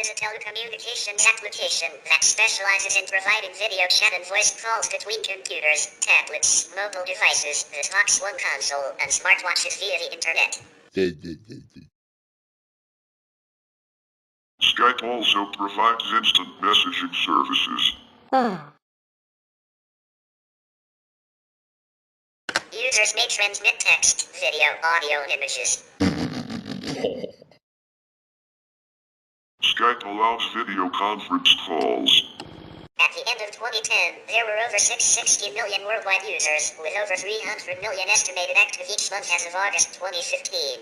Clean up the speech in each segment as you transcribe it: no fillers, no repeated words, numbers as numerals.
is a telecommunications application that specializes in providing video chat and voice calls between computers, tablets, mobile devices, the Xbox One console, and smartwatches via the internet. Skype also provides instant messaging services. Users may transmit text, video, audio, and images. Skype allows video conference calls. At the end of 2010, there were over 660 million worldwide users, with over 300 million estimated active each month as of August 2015.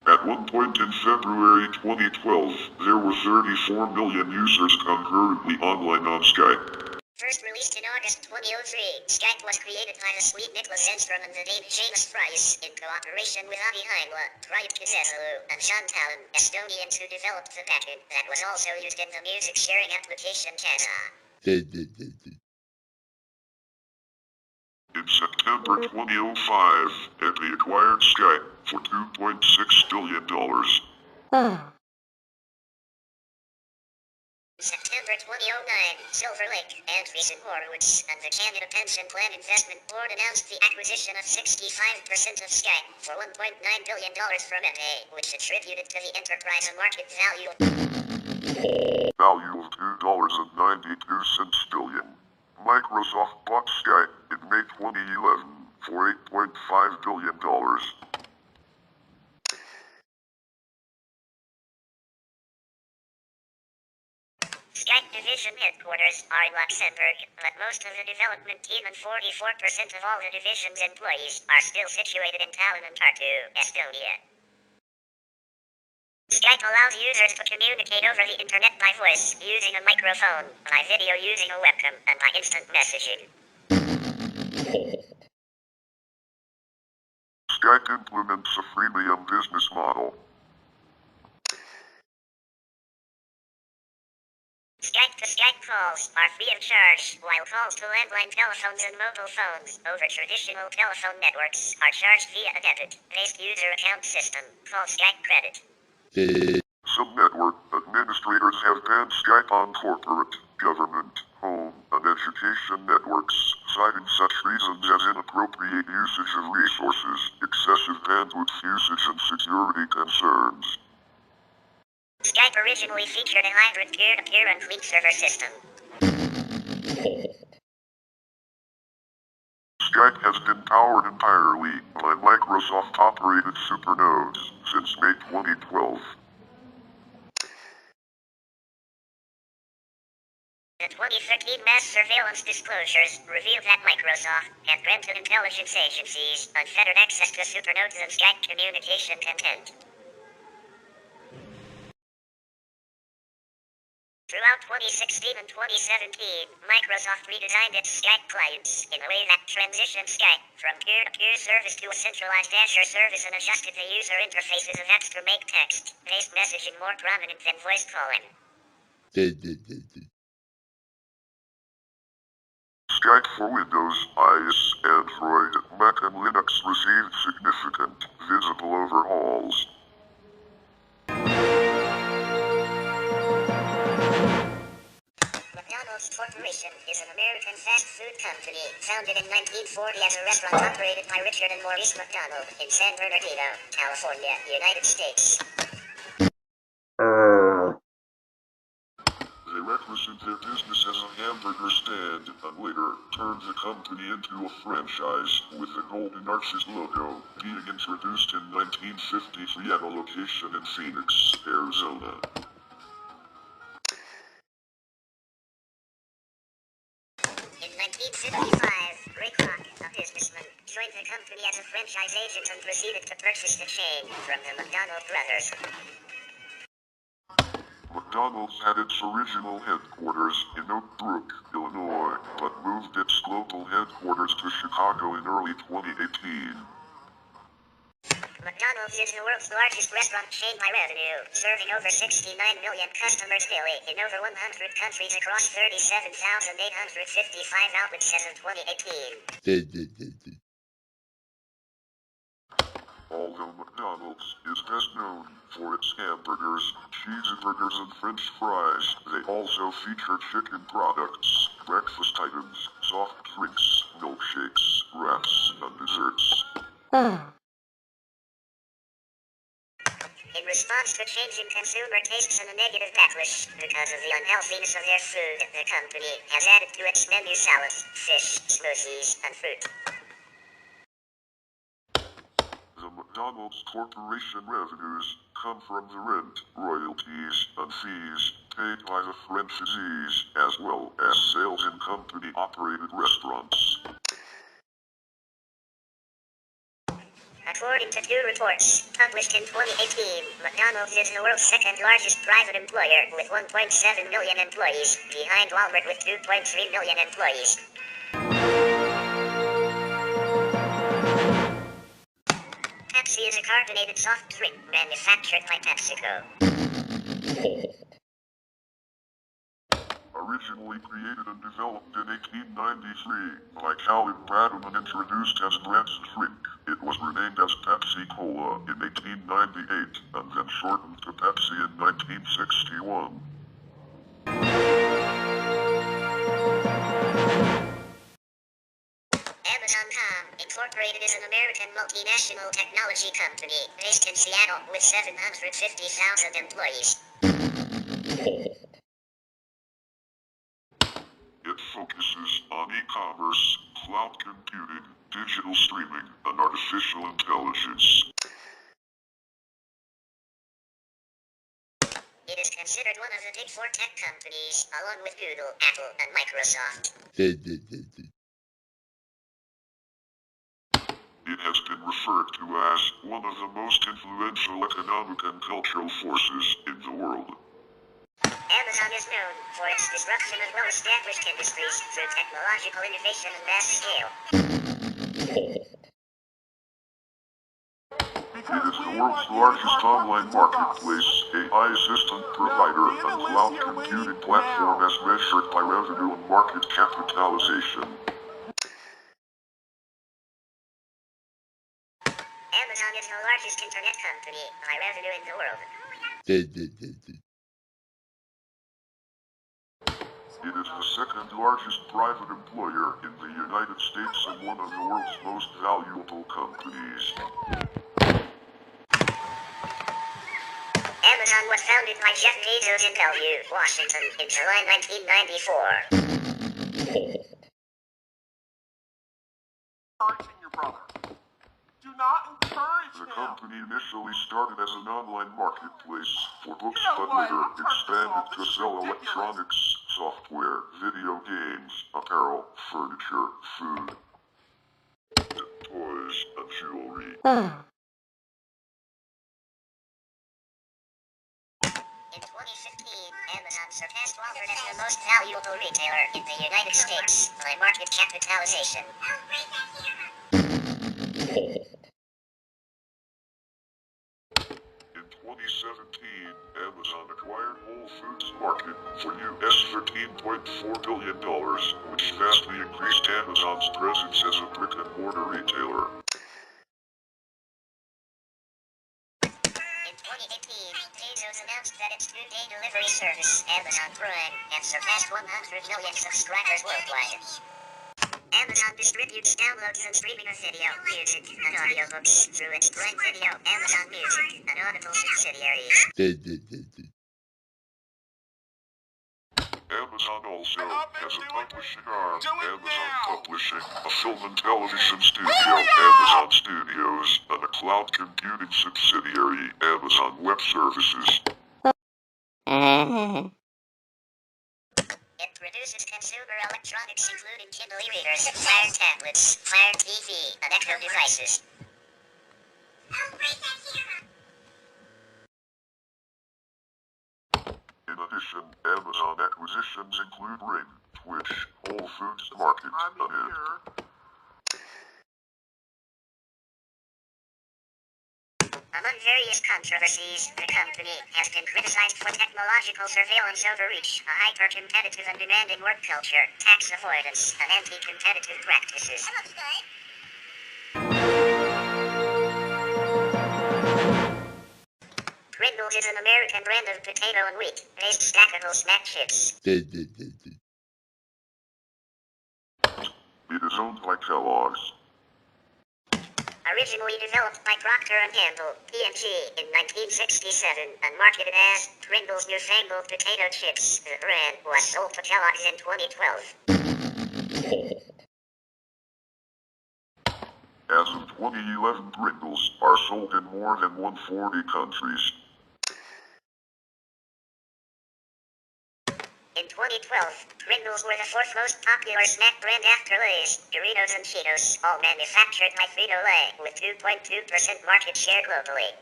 At one point in February 2012, there were 34 million users concurrently online on Skype. First released in August 2003, Skype was created by the Swede Niklas Enström and the Dane James Fries in cooperation with Avi Heimla, Priit Keseselu, and Sean Talon, Estonians who developed the backend that was also used in the music sharing application Kazaa. In September 2005, Apple acquired Skype for $2.6 billion. In September 2009, Silver Lake, Andreessen Horowitz, and the Canada Pension Plan Investment Board announced the acquisition of 65% of Skype for $1.9 billion from Apple, which attributed to the enterprise a market value of $2.92 billion. Microsoft bought Skype in May 2011 for $8.5 billion. Skype division headquarters are in Luxembourg, but most of the development team and 44% of all the division's employees are still situated in Tallinn and Tartu, Estonia. Skype allows users to communicate over the internet by voice, using a microphone, by video using a webcam, and by instant messaging. Skype implements a freemium business model. Skype-to-Skype calls are free of charge, while calls to landline telephones and mobile phones over traditional telephone networks are charged via a debit-based user account system called Skype Credit. Some network administrators have banned Skype on corporate, government, home, and education networks, citing such reasons as inappropriate usage of resources, excessive bandwidth usage, and security concerns. Skype originally featured a hybrid peer-to-peer and client-server system. Skype has been powered entirely by Microsoft-operated supernodes since May 2012. The 2013 mass surveillance disclosures revealed that Microsoft had granted intelligence agencies unfettered access to supernodes and Skype communication content. Throughout 2016 and 2017, Microsoft redesigned its Skype clients in a way that transitioned Skype from peer-to-peer service to a centralized Azure service and adjusted the user interfaces of apps to make text-based messaging more prominent than voice calling. Skype for Windows, iOS, Android, Mac, and Linux received significant, visible overhauls. McDonald's Corporation is an American fast food company founded in 1940 as a restaurant operated by Richard and Maurice McDonald in San Bernardino, California, United States. They represented their business as a hamburger stand and later turned the company into a franchise with the Golden Arches logo being introduced in 1953 at a location in Phoenix, Arizona. In 1955, Ray Kroc, a businessman, joined the company as a franchise agent and proceeded to purchase the chain from the McDonald brothers. McDonald's had its original headquarters in Oak Brook, Illinois, but moved its global headquarters to Chicago in early 2018. McDonald's is the world's largest restaurant chain by revenue, serving over 69 million customers daily in over 100 countries across 37,855 outlets as of 2018. All Although McDonald's is best known for its hamburgers, cheeseburgers, and French fries, they also feature chicken products, breakfast items, soft drinks, milkshakes, wraps, and desserts. In response to changing consumer tastes and a negative backlash because of the unhealthiness of their food, the company has added to its menu salads, fish, smoothies, and fruit. The McDonald's Corporation revenues come from the rent, royalties, and fees paid by the franchisees, as well as sales in company-operated restaurants. According to two reports published in 2018, McDonald's is the world's second largest private employer with 1.7 million employees, behind Walmart with 2.3 million employees. Pepsi is a carbonated soft drink manufactured by PepsiCo. Originally created and developed in 1893 by Calvin Bradham and introduced as Grant's drink, it was renamed as Pepsi-Cola in 1898 and then shortened to Pepsi in 1961. Amazon.com, Incorporated is an American multinational technology company based in Seattle with 750,000 employees. It focuses on e-commerce, cloud computing, digital streaming, and artificial intelligence. It is considered one of the big four tech companies, along with Google, Apple, and Microsoft. It has been referred to as one of the most influential economic and cultural forces in the world. Amazon is known for its disruption of well-established industries through technological innovation and mass scale. It is the world's largest online marketplace, AI assistant provider, and cloud computing platform as measured by revenue and market capitalization. Amazon is the largest internet company by revenue in the world. It is the second largest private employer in the United States and one of the world's most valuable companies. Amazon was founded by Jeff Bezos in Bellevue, Washington, in July 1994. Encouraging your brother. Do not encourage The him. company initially started as an online marketplace for books, You know but what? later I'm turning expanded this to off. sell This is ridiculous. electronics, software, video games, apparel, furniture, food, toys, and jewelry. In 2015, Amazon surpassed Walmart as the most valuable retailer in the United States by market capitalization. In 2017, Amazon acquired Whole Foods Market for US $13.4 billion, which vastly increased Amazon's presence as a brick-and-mortar retailer. In 2018, Bezos announced that its two-day delivery service, Amazon Prime, had surpassed 100 million subscribers worldwide. Amazon distributes downloads and streaming of video, music, and audiobooks through its Prime Video, Amazon Music, and Audible subsidiaries. Amazon also has a publishing arm, Amazon Publishing, a film and television studio, Amazon Studios, and a cloud computing subsidiary, Amazon Web Services. It produces consumer electronics including Kindle e-readers, Fire tablets, Fire TV, and Echo devices. In addition, Amazon acquisitions include Ring, Twitch, Whole Foods Market, and Ed. Among various controversies, the company has been criticized for technological surveillance overreach, a hyper-competitive and demanding work culture, tax avoidance, and anti-competitive practices. is an American brand of potato and wheat-based stackable snack chips. It is owned by Kellogg's. Originally developed by Procter & Gamble, P&G, in 1967 and marketed as Pringles Newfangled Potato Chips, the brand was sold to Kellogg's in 2012. As of 2011, Pringles are sold in more than 140 countries. In 2012, Pringles were the fourth most popular snack brand after Lay's, Doritos and Cheetos, all manufactured by Frito-Lay, with 2.2% market share globally.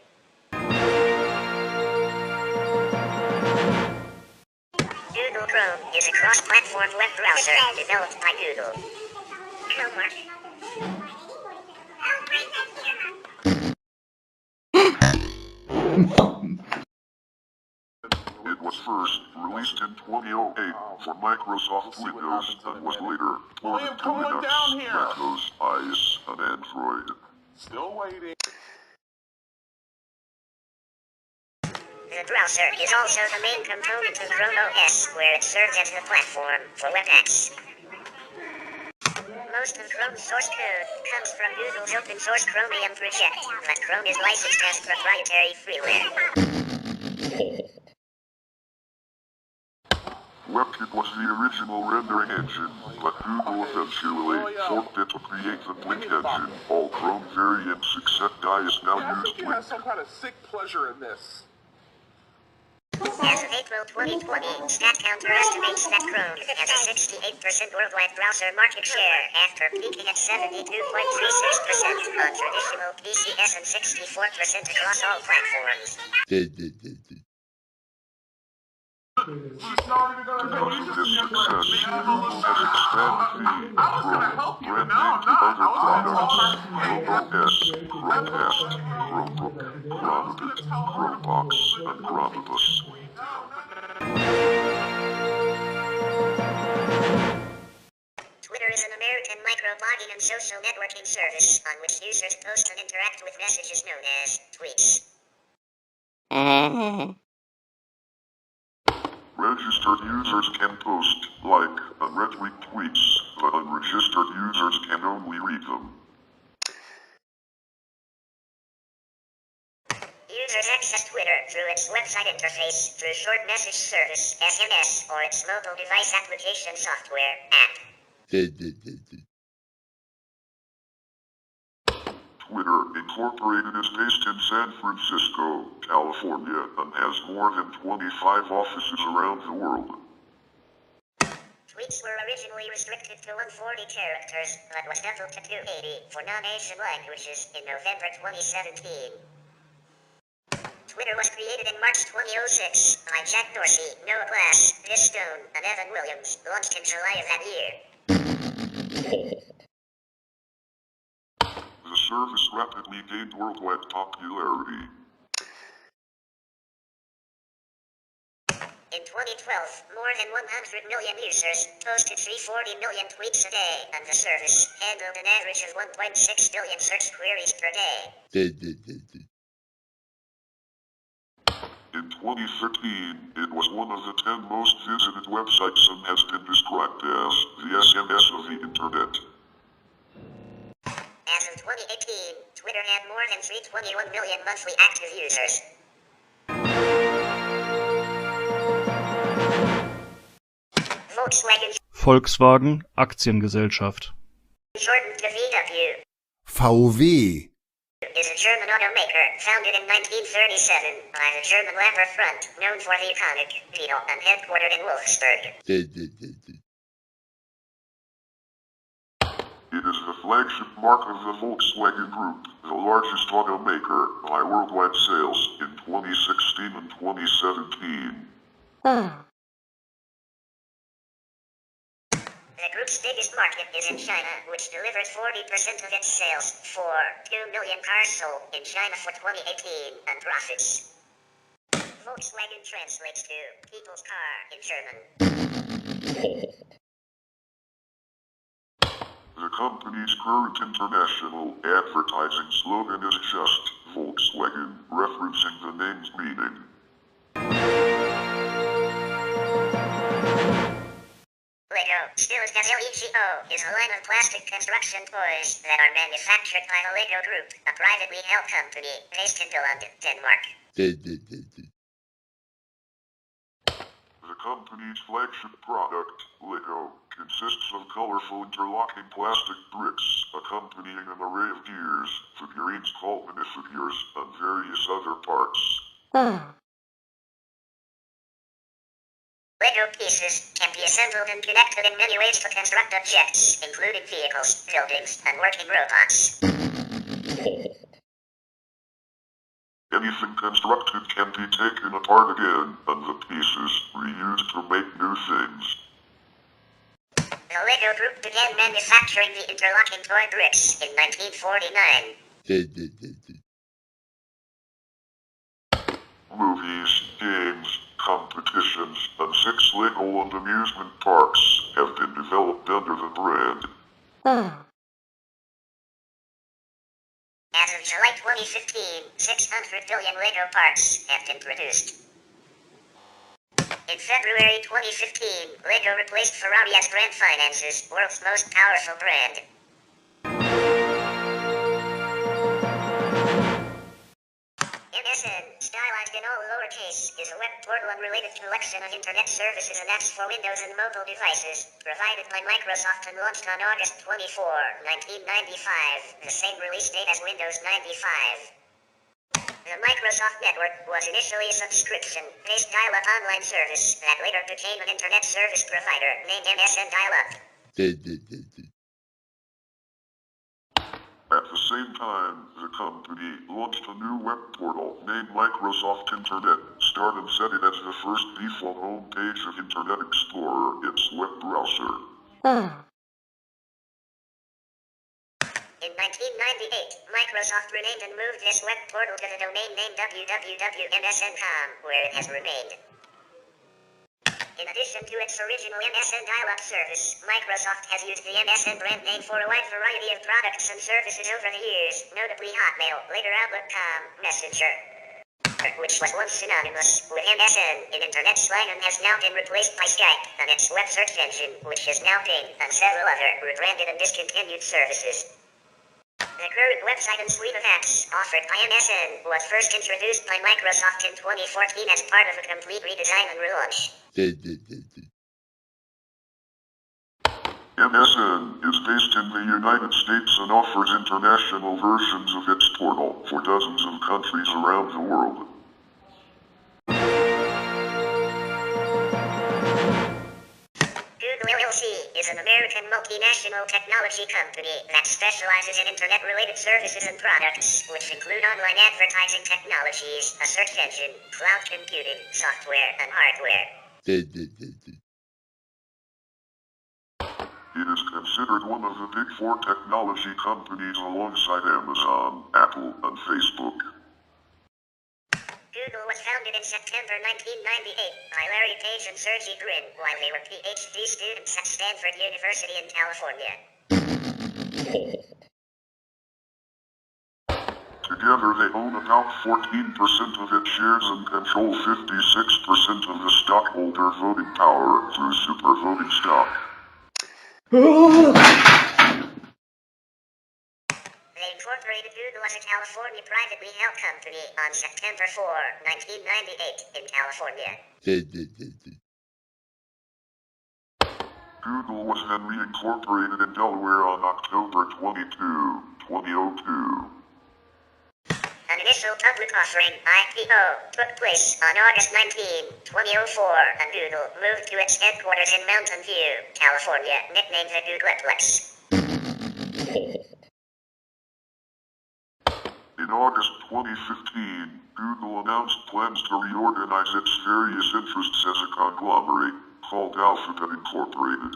Google Chrome is a cross-platform web browser developed by Google. It was first released in 2008 for Microsoft Windows and was later ported to Linux, Windows, iOS, and Android. Still waiting. The browser is also the main component of Chrome OS, where it serves as the platform for web apps. Most of Chrome's source code comes from Google's open source Chromium project, but Chrome is licensed as proprietary freeware. WebKit was the original rendering engine, but Google eventually forked it to create the Blink engine. All Chrome variants except iOS now I use think you Blink. have some kind of sick pleasure in this. As of April 2020, StatCounter estimates that Chrome has a 68% worldwide browser market share after peaking at 72.36% on traditional PCs and 64% across all platforms. Because of this success, Google has expanded the Chrome brand name to other products: Chrome OS, Chromecast, Chromebook, Chromebook, Chromebox, and Chromebus. Twitter is an American microblogging and social networking service on which users post and interact with messages known as tweets. Registered users can post, like, and retweet tweets, but unregistered users can only read them. Users access Twitter through its website interface, through short message service, SMS, or its mobile device application software, app. Twitter, Incorporated is based in San Francisco, California, and has more than 25 offices around the world. Tweets were originally restricted to 140 characters, but was doubled to 280 for non-Asian languages in November 2017. Twitter was created in March 2006 by Jack Dorsey, Noah Glass, Liz Stone, and Evan Williams, launched in July of that year. The service rapidly gained worldwide popularity. In 2012, more than 100 million users posted 340 million tweets a day, and the service handled an average of 1.6 billion search queries per day. In 2013, it was one of the 10 most visited websites and has been described as the SMS of the Internet. As of 2018, Twitter had more than 321 million monthly active users. Volkswagen Aktiengesellschaft. Shortened to VW. VW. Is a German automaker founded in 1937 by the German Labor Front, known for the iconic Beetle and headquartered in Wolfsburg. It is the flagship mark of the Volkswagen Group, the largest automaker by worldwide sales in 2016 and 2017. The group's biggest market is in China, which delivered 40% of its sales for 2 million cars sold in China for 2018 and profits. Volkswagen translates to people's car in German. The company's current international advertising slogan is just Volkswagen, referencing the name's meaning. plastic construction toys that are manufactured by the Lego Group, a privately held company based in London, Denmark. The company's flagship product, Lego, consists of colorful interlocking plastic bricks, accompanying an array of gears, figurines called minifigures, and various other parts. Lego pieces can be assembled and connected in many ways to construct objects, including vehicles, buildings, and working robots. Anything constructed can be taken apart again, and the pieces reused to make new things. The Lego Group began manufacturing the interlocking toy bricks in 1949. Movies, games, competitions, and 6 Legoland amusement parks have been developed under the brand. As of July 2015, 600 billion Lego parts have been produced. In February 2015, Lego replaced Ferrari as Brand Finance's world's most powerful brand. MSN, stylized in all lowercase, is a web portal and related collection of internet services and apps for Windows and mobile devices, provided by Microsoft and launched on August 24, 1995, the same release date as Windows 95. The Microsoft network was initially a subscription-based dial-up online service that later became an internet service provider named MSN Dial-Up. At the same time, the company launched a new web portal named Microsoft Internet, started and set it as the first default home page of Internet Explorer, its web browser. In 1998, Microsoft renamed and moved this web portal to the domain name www.msn.com, where it has remained. In addition to its original MSN dial-up service, Microsoft has used the MSN brand name for a wide variety of products and services over the years, notably Hotmail, later Outlook.com, Messenger, which was once synonymous with MSN in internet slang and has now been replaced by Skype and its web search engine, which is now Bing, and several other rebranded and discontinued services. The current website and suite of apps offered by MSN was first introduced by Microsoft in 2014 as part of a complete redesign and relaunch. MSN is based in the United States and offers international versions of its portal for dozens of countries around the world. Google LLC is an American multinational technology company that specializes in internet-related services and products, which include online advertising technologies, a search engine, cloud computing, software, and hardware. It is considered one of the big 4 technology companies alongside Amazon, Apple, and Facebook. Google was founded in September 1998 by Larry Page and Sergey Brin while they were PhD students at Stanford University in California. Together they own about 14% of its shares and control 56% of the stockholder voting power through super voting stock. They incorporated Google as a California privately held company on September 4, 1998 in California. Google was then reincorporated in Delaware on October 22, 2002. An initial public offering, IPO, took place on August 19, 2004, and Google moved to its headquarters in Mountain View, California, nicknamed the Googleplex. In August 2015, Google announced plans to reorganize its various interests as a conglomerate, called Alphabet Incorporated.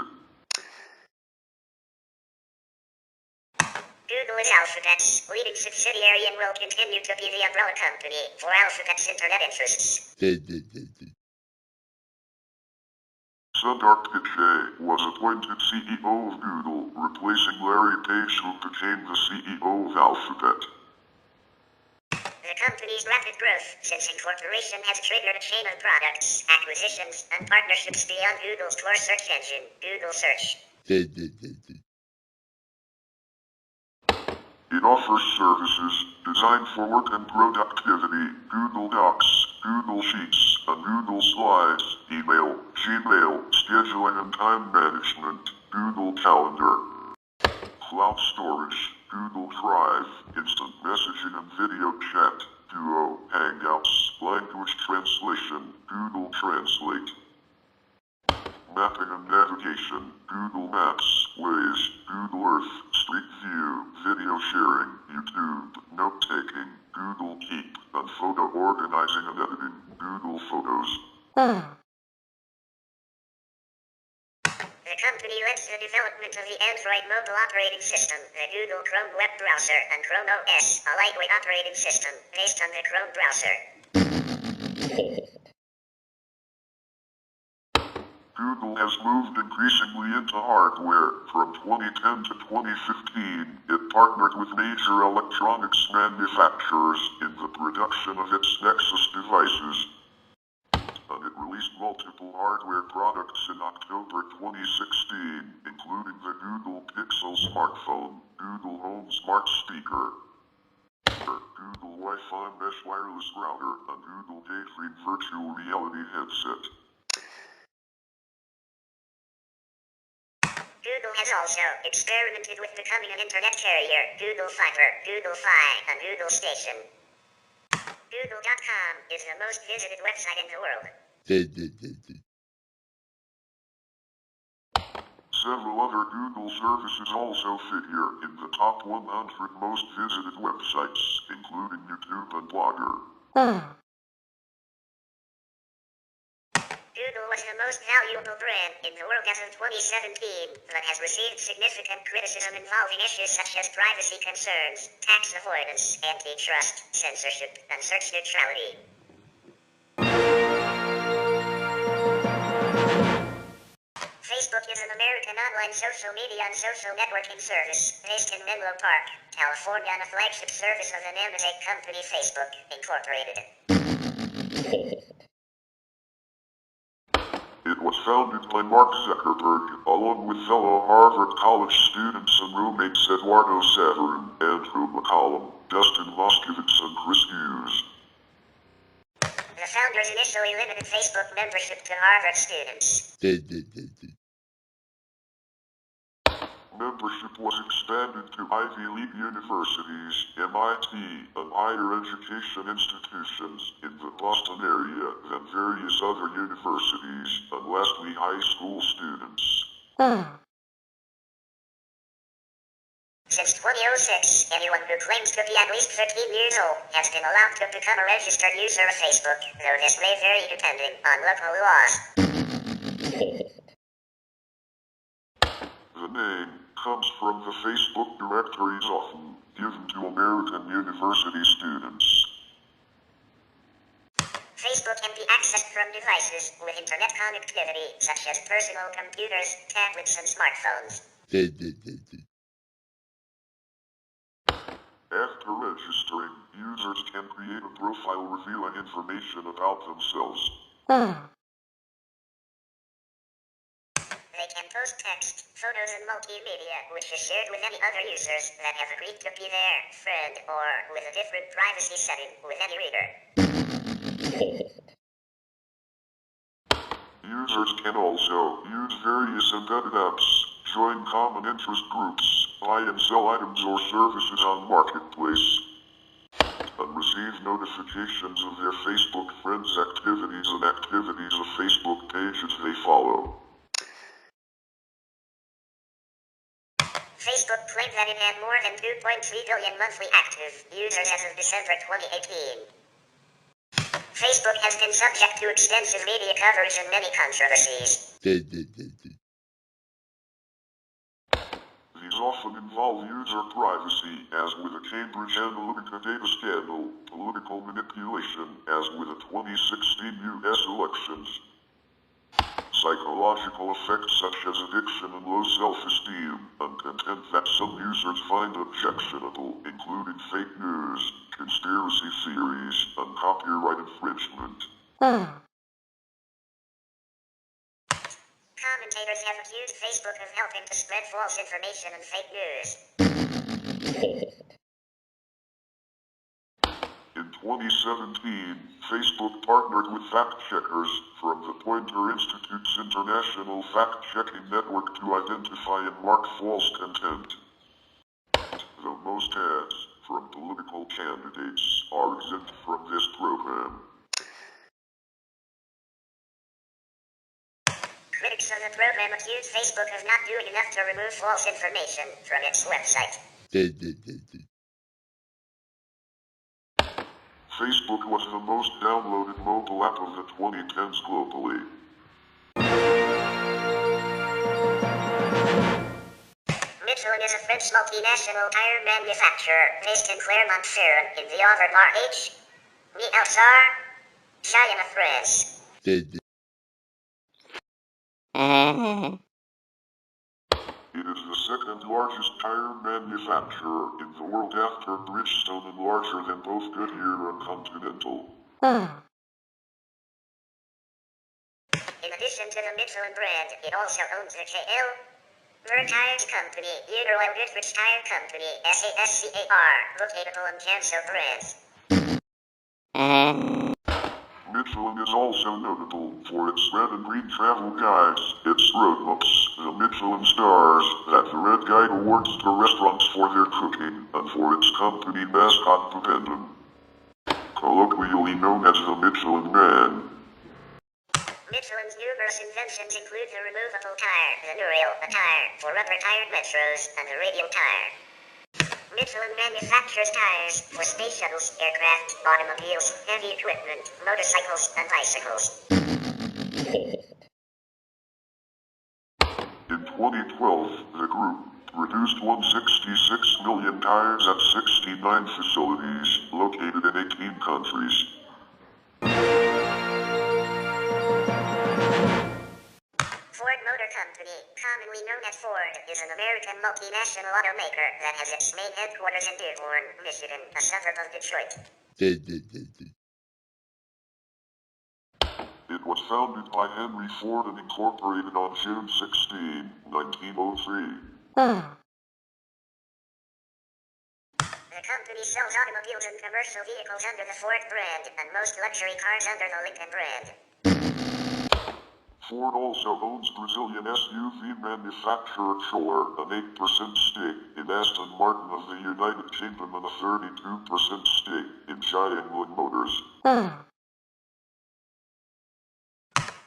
Google is Alphabet's leading subsidiary and will continue to be the umbrella company for Alphabet's internet interests. Sundar Pichai was appointed CEO of Google, replacing Larry Page, who became the CEO of Alphabet. The company's rapid growth since incorporation has triggered a chain of products, acquisitions, and partnerships beyond Google's core search engine, Google Search. It offers services designed for work and productivity, Google Docs, Google Sheets, and Google Slides, email, Gmail, scheduling and time management, Google Calendar, cloud storage, Google Drive, instant messaging and video chat, Duo, Hangouts, language translation, Google Translate, mapping and navigation, Google Maps, Waze, Google Earth, Street View, video sharing, YouTube, note-taking, Google Keep, and photo organizing and editing, Google Photos. The company led the development of the Android mobile operating system, the Google Chrome web browser, and Chrome OS, a lightweight operating system based on the Chrome browser. Google has moved increasingly into hardware. From 2010 to 2015, it partnered with major electronics manufacturers in the production of its Nexus devices, and it released multiple hardware products in October 2016, including the Google Pixel smartphone, Google Home smart speaker, Google Wi-Fi mesh wireless router, and Google Daydream virtual reality headset. Google has also experimented with becoming an internet carrier, Google Fiber, Google Fi, and Google Station. Google.com is the most visited website in the world. Several other Google services also figure in the top 100 most visited websites, including YouTube and Blogger. Google was the most valuable brand in the world as of 2017, but has received significant criticism involving issues such as privacy concerns, tax avoidance, antitrust, censorship, and search neutrality. Facebook is an American online social media and social networking service based in Menlo Park, California, and a flagship service of the namesake company Facebook, Incorporated. It was founded by Mark Zuckerberg, along with fellow Harvard College students and roommates Eduardo Saverin, Andrew McCollum, Dustin Moskowitz, and Chris Hughes. The founders initially limited Facebook membership to Harvard students. Membership was expanded to Ivy League universities, MIT, and higher education institutions in the Boston area than various other universities, and lastly high school students. Since 2006, anyone who claims to be at least 15 years old has been allowed to become a registered user of Facebook, though this may vary depending on local laws. The name comes from the Facebook directories often given to American university students. Facebook can be accessed from devices with internet connectivity, such as personal computers, tablets, and smartphones. After registering, users can create a profile revealing information about themselves. They can post text, photos, and multimedia, which is shared with any other users that have agreed to be their friend or with a different privacy setting with any reader. Users can also use various embedded apps, join common interest groups, buy and sell items or services on Marketplace, and receive notifications of their Facebook friends' activities and activities of Facebook pages they follow. Facebook claimed that it had more than 2.3 billion monthly active users as of December 2018. Facebook has been subject to extensive media coverage and many controversies. These often involve user privacy, as with the Cambridge Analytica data scandal, political manipulation, as with the 2016 U.S. elections, psychological effects such as addiction and low self-esteem, and content that some users find objectionable, including fake news, conspiracy theories, and copyright infringement. Commentators have accused Facebook of helping to spread false information and fake news. 2017, Facebook partnered with fact-checkers from the Pointer Institute's International Fact-Checking Network to identify and mark false content. Though most ads from political candidates are exempt from this program. Critics of the program accuse Facebook of not doing enough to remove false information from its website. Facebook was the most downloaded mobile app of the 2010s globally. Michelin is a French multinational tire manufacturer based in Clermont-Ferrand in the Auvergne-H. Alsar, China, France. It is the second largest tire manufacturer in the world after Bridgestone and larger than both Goodyear and Continental. In addition to the Michelin brand, it also owns the KL Tires Company, Uniroyal Goodrich Tire Company, SASCAR, located in Campbells brands. Michelin is also notable for its red and green travel guides, its roadbooks, the Michelin stars that the Red Guide awards to restaurants for their cooking, and for its company mascot Pepsi, colloquially known as the Michelin Man. Michelin's numerous inventions include the removable tire, the Nuriel, a tire for rubber-tired metros, and the radial tire. Michelin manufactures tires for space shuttles, aircraft, automobiles, heavy equipment, motorcycles, and bicycles. In 2012, the group produced 166 million tires at 69 facilities, located in 18 countries. Ford Motor Company, commonly known as Ford, is an American multinational automaker that has its main headquarters in Dearborn, Michigan, a suburb of Detroit. It was founded by Henry Ford and incorporated on June 16, 1903. The company sells automobiles and commercial vehicles under the Ford brand, and most luxury cars under the Lincoln brand. Ford also owns Brazilian SUV manufacturer Choler, an 8% stake in Aston Martin of the United Kingdom and a 32% stake in Giant Motors.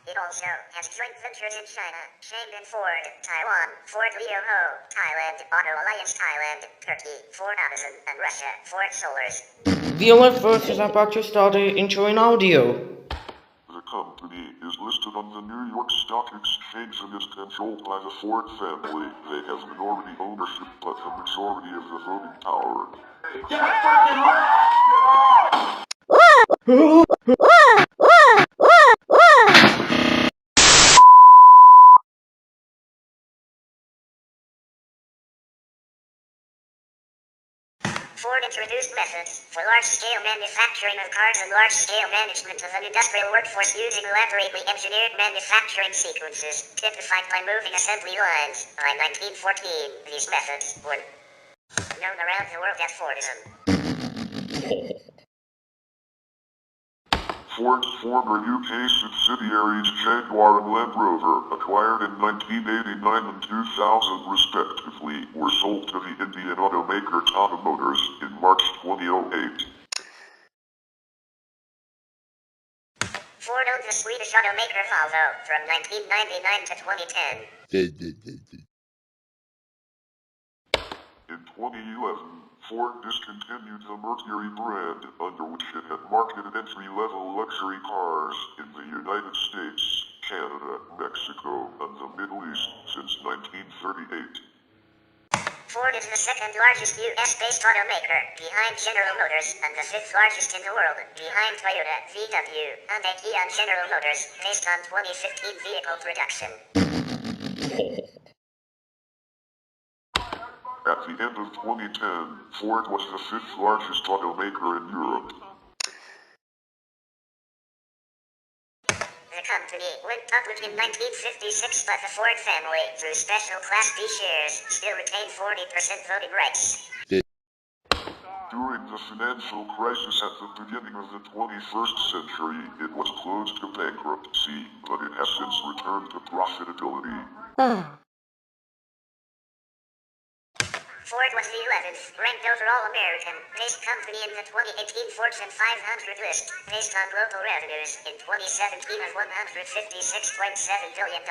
It also has joint ventures in China, Shandong Ford, Taiwan, Ford Leo Ho, Thailand, Auto Alliance Thailand, Turkey, Ford Amazon, and Russia, Ford Solars. First is about to start entering audio. The company is listed on the New York Stock Exchange and is controlled by the Ford family. They have minority ownership but the majority of the voting power. Ford introduced methods for large-scale manufacturing of cars and large-scale management of an industrial workforce using elaborately engineered manufacturing sequences, typified by moving assembly lines. By 1914, these methods were known around the world as Fordism. Ford's former UK subsidiaries Jaguar and Land Rover, acquired in 1989 and 2000 respectively, were sold to the Indian automaker Tata Motors in March 2008. Ford owned the Swedish automaker Volvo from 1999 to 2010. In 2011, Ford discontinued the Mercury brand, under which it had marketed entry-level luxury cars in the United States, Canada, Mexico, and the Middle East since 1938. Ford is the second largest US-based automaker, behind General Motors, and the fifth largest in the world, behind Toyota, VW, and Kia and General Motors, based on 2015 vehicle production. At the end of 2010, Ford was the fifth largest automaker in Europe. The company went public in 1956, but the Ford family, through special Class B shares, still retained 40% voting rights. During the financial crisis at the beginning of the 21st century, it was close to bankruptcy, but it has since returned to profitability. Ford was the 11th ranked overall American-based company in the 2018 Fortune 500 list, based on global revenues in 2017 of $156.7 billion.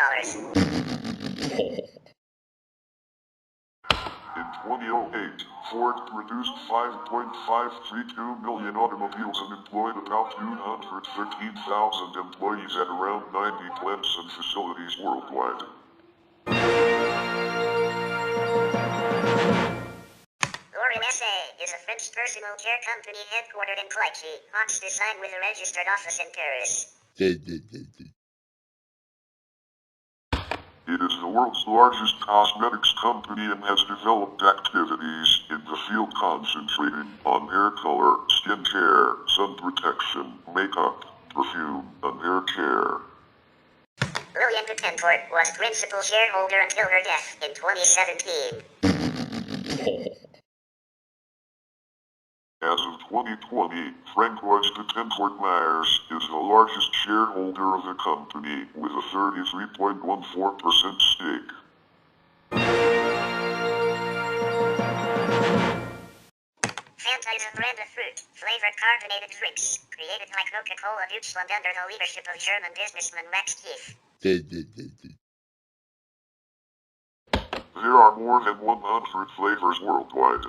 In 2008, Ford produced 5.532 million automobiles and employed about 213,000 employees at around 90 plants and facilities worldwide. SA is a French personal care company headquartered in Clichy, Hawks Design with a registered office in Paris. It is the world's largest cosmetics company and has developed activities in the field concentrating on hair color, skin care, sun protection, makeup, perfume, and hair care. Lillian Betancourt was principal shareholder until her death in 2017. As of 2020, Francois Betancourt Myers is the largest shareholder of the company with a 33.14% stake. Fanta is a brand of fruit-flavored carbonated drinks, created by CocaCola Deutschland under the leadership of German businessman Max Keith. There are more than 100 flavors worldwide.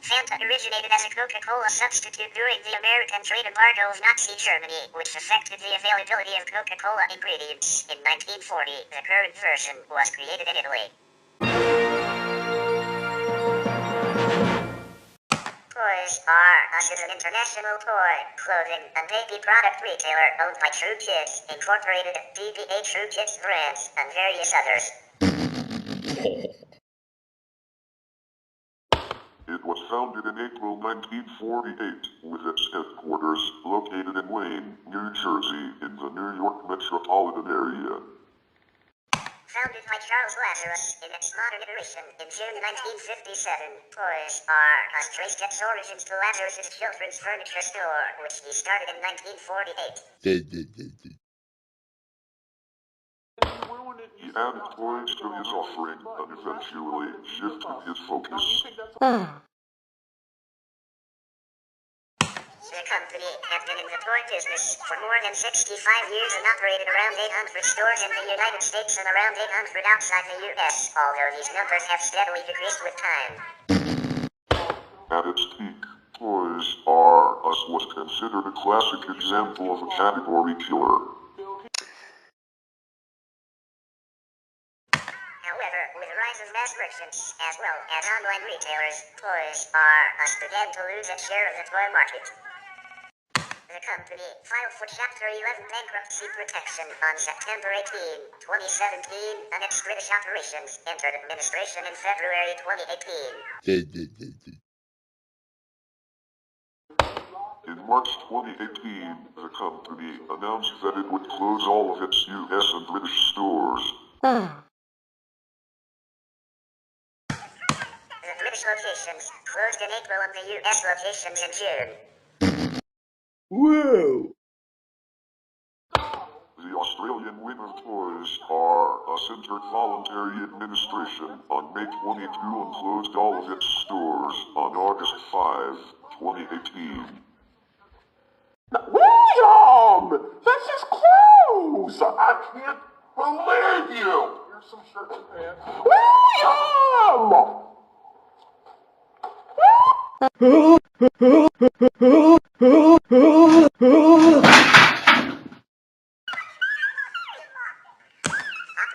Fanta originated as a Coca-Cola substitute during the American trade embargo of Nazi Germany, which affected the availability of Coca-Cola ingredients. In 1940, the current version was created in Italy. Toys R Us is an international toy, clothing, and baby product retailer owned by True Kids, Incorporated, DBA True Kids Brands, and various others. It was founded in April 1948, with its headquarters located in Wayne, New Jersey, in the New York metropolitan area. Founded by Charles Lazarus in its modern iteration in June 1957, Toys R Us traced its origins to Lazarus' children's furniture store, which he started in 1948. He added toys to his offering and eventually shifted his focus. The company had been in the toy business for more than 65 years and operated around 800 stores in the United States and around 800 outside the US, although these numbers have steadily decreased with time. At its peak, Toys R Us was considered a classic example of a category killer. However, with the rise of mass merchants, as well as online retailers, Toys R Us began to lose its share of the toy market. The company filed for Chapter 11 bankruptcy protection on September 18, 2017, and its British operations entered administration in February 2018. In March 2018, the company announced that it would close all of its US and British stores. The British locations closed in April and the US locations in June. Whoa! The Australian wing of Toys R Us entered voluntary administration on May 22 and closed all of its stores on August 5, 2018. William! This is close! I can't believe you! Here's some shirts and pants. William!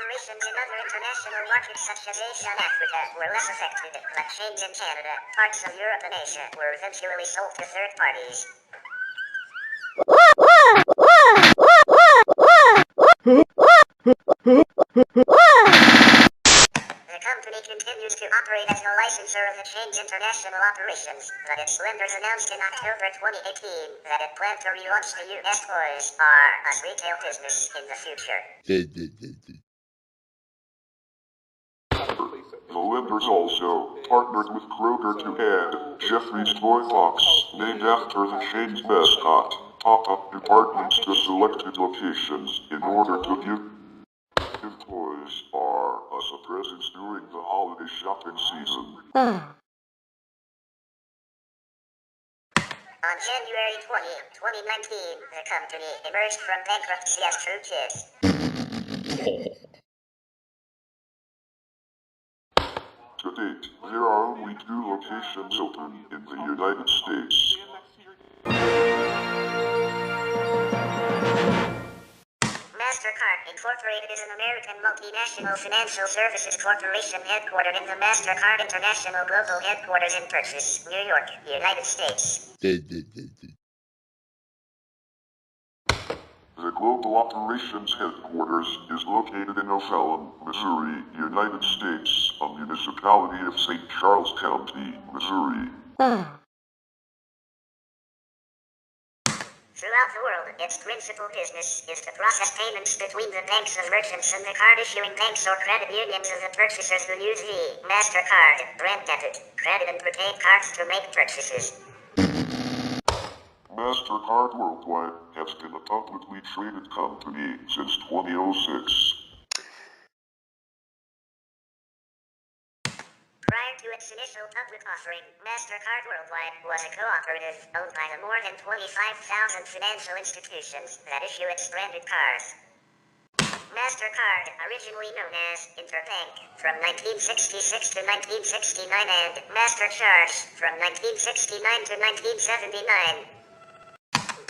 Operations in other international markets such as Asia and Africa were less affected, but chains in Canada, parts of Europe and Asia were eventually sold to third parties. The company continues to operate as the licensor of the chain's international operations, but its lenders announced in October 2018 that it planned to relaunch the US Toys R Us retail business in the future. The lenders also partnered with Kroger to add Jeffrey's Toy Box, named after the chain's mascot, pop-up departments to selected locations in order to give toys are as a presents during the holiday shopping season. On January 20, 2019, the company emerged from bankruptcy as True Kids. To date, there are only 2 locations open in the United States. Mastercard Incorporated is an American multinational financial services corporation headquartered in the Mastercard International Global Headquarters in Purchase, New York, United States. The Global Operations Headquarters is located in O'Fallon, Missouri, United States, a municipality of St. Charles County, Missouri. Throughout the world, its principal business is to process payments between the banks of merchants and the card-issuing banks or credit unions of the purchasers who use the Mastercard, brand debit, credit and prepaid cards to make purchases. Mastercard Worldwide has been a publicly traded company since 2006. Prior to its initial public offering, Mastercard Worldwide was a cooperative owned by the more than 25,000 financial institutions that issue its branded cards. Mastercard, originally known as Interbank, from 1966 to 1969 and Mastercharge, from 1969 to 1979,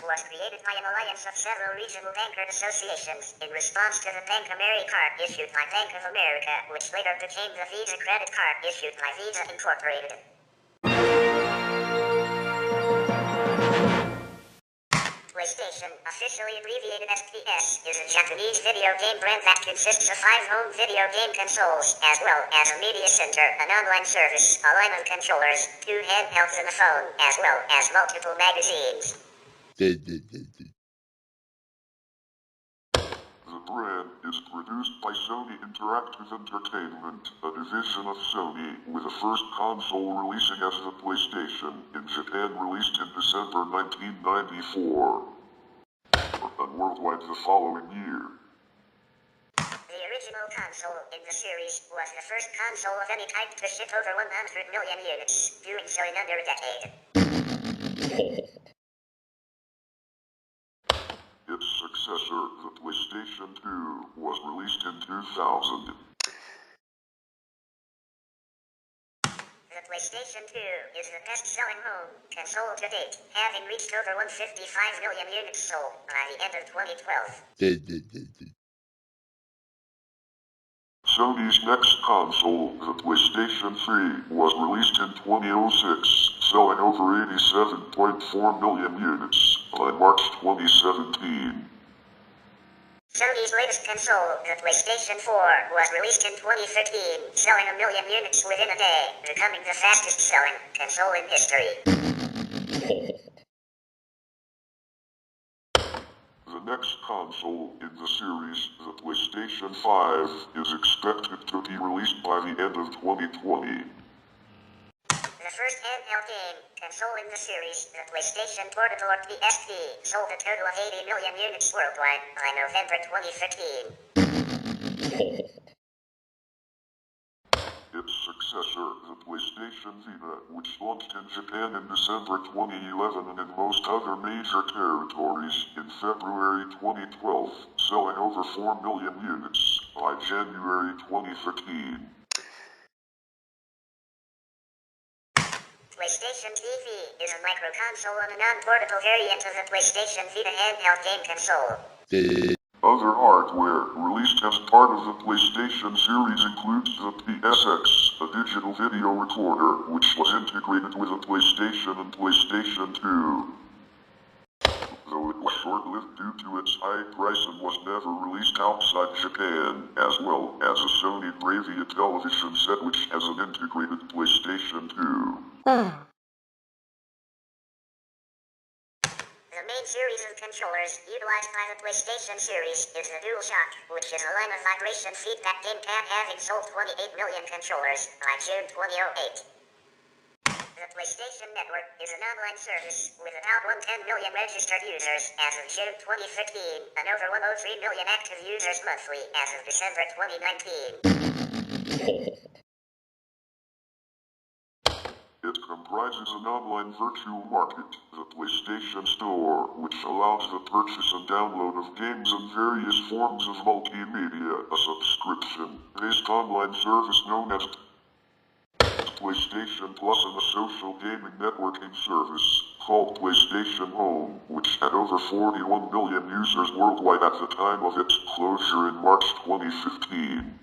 was created by an alliance of several regional bankers associations in response to the Bank AmeriCard issued by Bank of America, which later became the Visa credit card issued by Visa Incorporated. PlayStation, officially abbreviated SPS, is a Japanese video game brand that consists of 5 home video game consoles, as well as a media center, an online service, a line of controllers, 2 handhelds and a phone, as well as multiple magazines. The brand is produced by Sony Interactive Entertainment, a division of Sony, with the first console releasing as the PlayStation in Japan released in December 1994, and worldwide the following year. The original console in the series was the first console of any type to ship over 100 million units, doing so in under a decade. Its successor, the PlayStation 2, was released in 2000. The PlayStation 2 is the best-selling home console to date, having reached over 155 million units sold by the end of 2012. Sony's next console, the PlayStation 3, was released in 2006, selling over 87.4 million units by March 2017. Sony's latest console, the PlayStation 4, was released in 2013, selling 1 million units within a day, becoming the fastest-selling console in history. The next console in the series, the PlayStation 5, is expected to be released by the end of 2020. The first handheld game console in the series, the PlayStation Portable or PSP, sold a total of 80 million units worldwide by November 2015. Its successor, the PlayStation Vita, which launched in Japan in December 2011 and in most other major territories in February 2012, selling over 4 million units by January 2013. PlayStation TV is a micro-console and a non-portable variant of the PlayStation Vita handheld game console. Other hardware released as part of the PlayStation series includes the PSX, a digital video recorder, which was integrated with the PlayStation and PlayStation 2. Though it was short-lived due to its high price and was never released outside Japan, as well as a Sony Bravia television set which has an integrated PlayStation 2. The main main series of controllers utilized by the PlayStation series is the DualShock, which is a line of vibration feedback gamepad having sold 28 million controllers by June 2008. The PlayStation Network is an online service with about 110 million registered users as of June 2015 and over 103 million active users monthly as of December 2019. It comprises an online virtual market, the PlayStation Store, which allows the purchase and download of games and various forms of multimedia, a subscription-based online service known as PlayStation Plus, and a social gaming networking service called PlayStation Home, which had over 41 million users worldwide at the time of its closure in March 2015.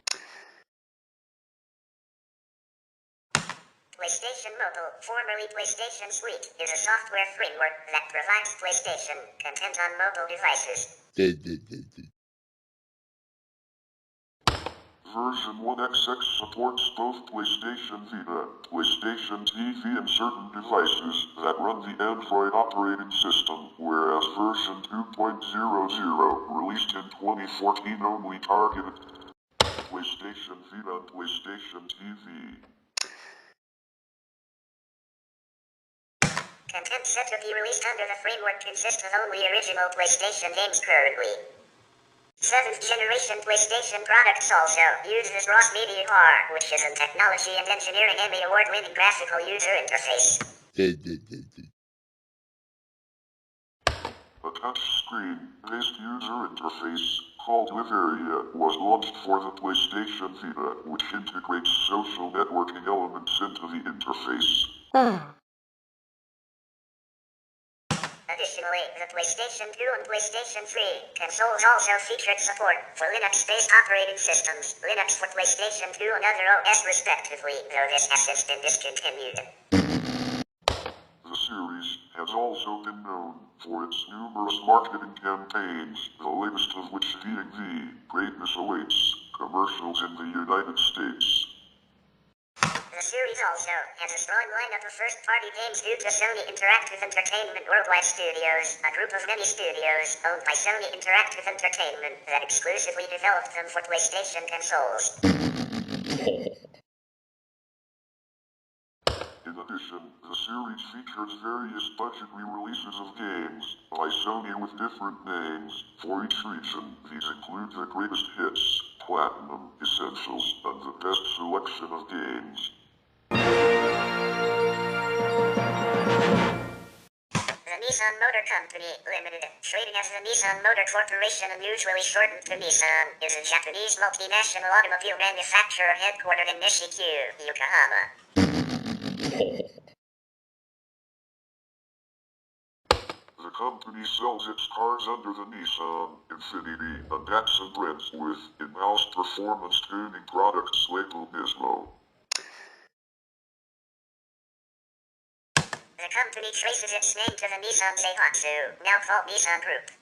PlayStation Mobile, formerly PlayStation Suite, is a software framework that provides PlayStation content on mobile devices. Version 1XX supports both PlayStation Vita, PlayStation TV, and certain devices that run the Android operating system, whereas version 2.00, released in 2014, only targeted PlayStation Vita and PlayStation TV. Content set to be released under the framework consists of only original PlayStation games currently. 7th generation PlayStation products also uses ROS Media R, which is a technology and engineering Emmy award-winning graphical user interface. A touchscreen-based user interface called Liveria was launched for the PlayStation Vita, which integrates social networking elements into the interface. Additionally, the PlayStation 2 and PlayStation 3 consoles also featured support for Linux-based operating systems, Linux for PlayStation 2 and other OS respectively, though this has since been discontinued. The series has also been known for its numerous marketing campaigns, the latest of which being the Greatness Awaits commercials in the United States. The series also has a strong lineup of first-party games due to Sony Interactive Entertainment Worldwide Studios, a group of many studios owned by Sony Interactive Entertainment that exclusively developed them for PlayStation consoles. In addition, the series features various budget re-releases of games by Sony with different names for each region. These include the greatest hits, platinum, essentials, and the best selection of games. The Nissan Motor Company Limited, trading as the Nissan Motor Corporation and usually shortened to Nissan, is a Japanese multinational automobile manufacturer headquartered in Nishikyu, Yokohama. The company sells its cars under the Nissan, Infiniti, and Datsun brands with in-house performance tuning products labeled Nismo. The company traces its name to the Nissan Daihatsu, now called Nissan Group.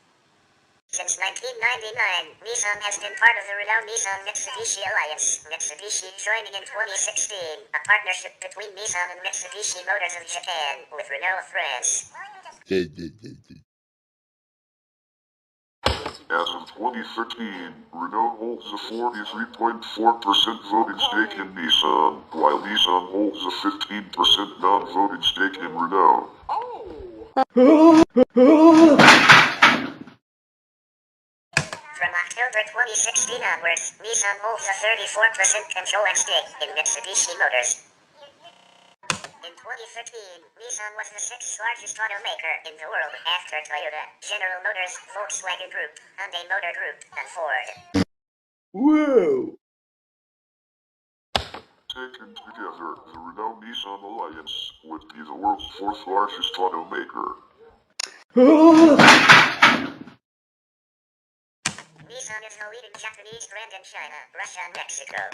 Since 1999, Nissan has been part of the renowned Nissan-Mitsubishi Alliance, Mitsubishi joining in 2016, a partnership between Nissan and Mitsubishi Motors of Japan, with Renault of France. As of 2013, Renault holds a 43.4% voting stake in Nissan, while Nissan holds a 15% non-voting stake in Renault. From October 2016 onwards, Nissan holds a 34% controlling stake in Mitsubishi Motors. In 2015, Nissan was the 6th largest automaker in the world after Toyota, General Motors, Volkswagen Group, Hyundai Motor Group, and Ford. Whoa! Taken together, the Renault-Nissan Alliance would be the world's 4th largest automaker. Nissan is the leading Japanese brand in China, Russia, and Mexico.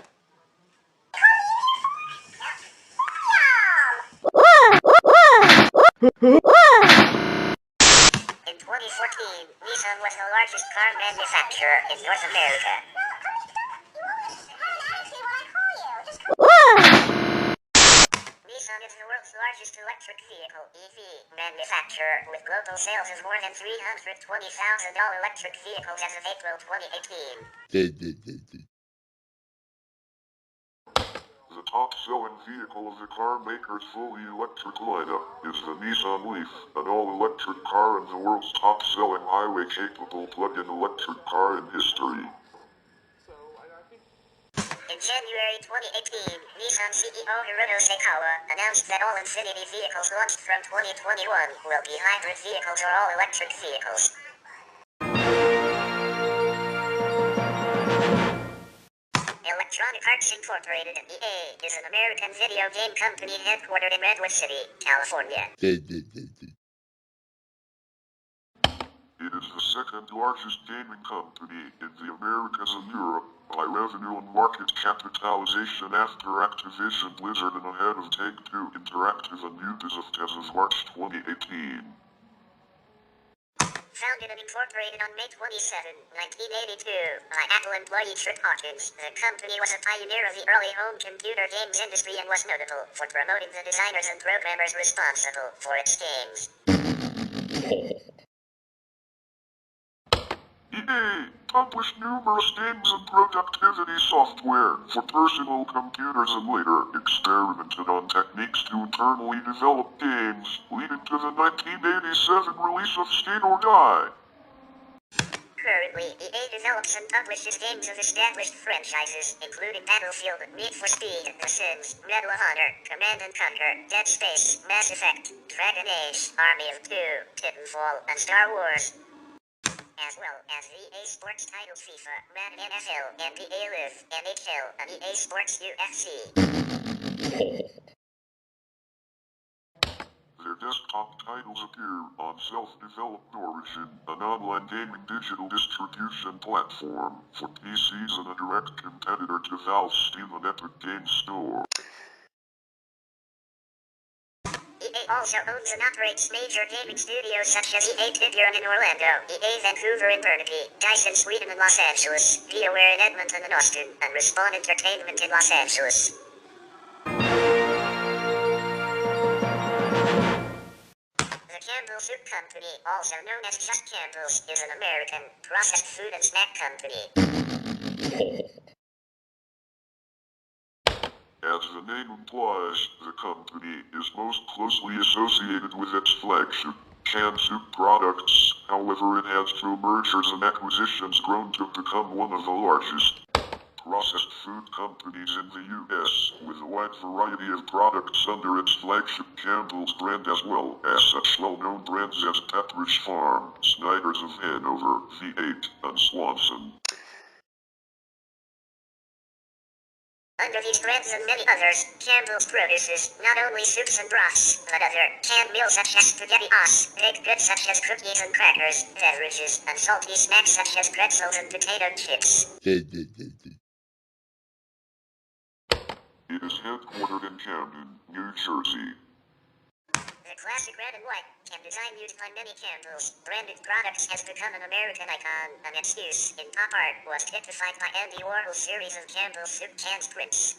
In 2014, Nissan was the largest car manufacturer in North America. Nissan is the world's largest electric vehicle (EV) manufacturer, with global sales of more than $320,000 electric vehicles as of April 2018. The top-selling vehicle of the car maker's fully electric lineup is the Nissan Leaf, an all-electric car and the world's top-selling highway-capable plug-in electric car in history. In January 2018, Nissan CEO Hiroto Saikawa announced that all Infiniti vehicles launched from 2021 will be hybrid vehicles or all-electric vehicles. Electronic Arts Incorporated, EA, is an American video game company headquartered in Redwood City, California. It is the second largest gaming company in the Americas and Europe by revenue and market capitalization after Activision Blizzard and ahead of Take-Two Interactive and Ubisoft as of March 2018. Founded and incorporated on May 27, 1982, by Apple employee Trip Hawkins, the company was a pioneer of the early home computer games industry and was notable for promoting the designers and programmers responsible for its games. EA published numerous games and productivity software for personal computers and later experimented on techniques to internally develop games, leading to the 1987 release of Skate or Die. Currently, EA develops and publishes games of established franchises, including Battlefield, Need for Speed, The Sims, Medal of Honor, Command & Conquer, Dead Space, Mass Effect, Dragon Age, Army of Two, Titanfall, and Star Wars. As well as the EA Sports titles FIFA, Madden NFL, NBA Live, NHL, and EA Sports UFC. Their desktop titles appear on Self-Developed Origin, an online gaming digital distribution platform for PCs and a direct competitor to Valve's Steam and Epic Games Store. EA also owns and operates major gaming studios such as EA Tiburon in Orlando, EA Vancouver in Burnaby, DICE in Sweden and Los Angeles, BioWare in Edmonton and Austin, and Respawn Entertainment in Los Angeles. The Campbell Soup Company, also known as just Campbell's, is an American processed food and snack company. As the name implies, the company is most closely associated with its flagship, canned soup products. However, it has through mergers and acquisitions grown to become one of the largest processed food companies in the U.S., with a wide variety of products under its flagship Campbell's brand as well as such well-known brands as Pepperidge Farm, Snyder's of Hanover, V8, and Swanson. Under these brands and many others, Campbell's produces not only soups and broths, but other canned meals such as spaghetti-os, baked goods such as cookies and crackers, beverages, and salty snacks such as pretzels and potato chips. It is headquartered in Camden, New Jersey. The classic red and white can design used by many Campbell's branded products has become an American icon, and its use in pop art was typified by Andy Warhol's series of Campbell's soup canned prints.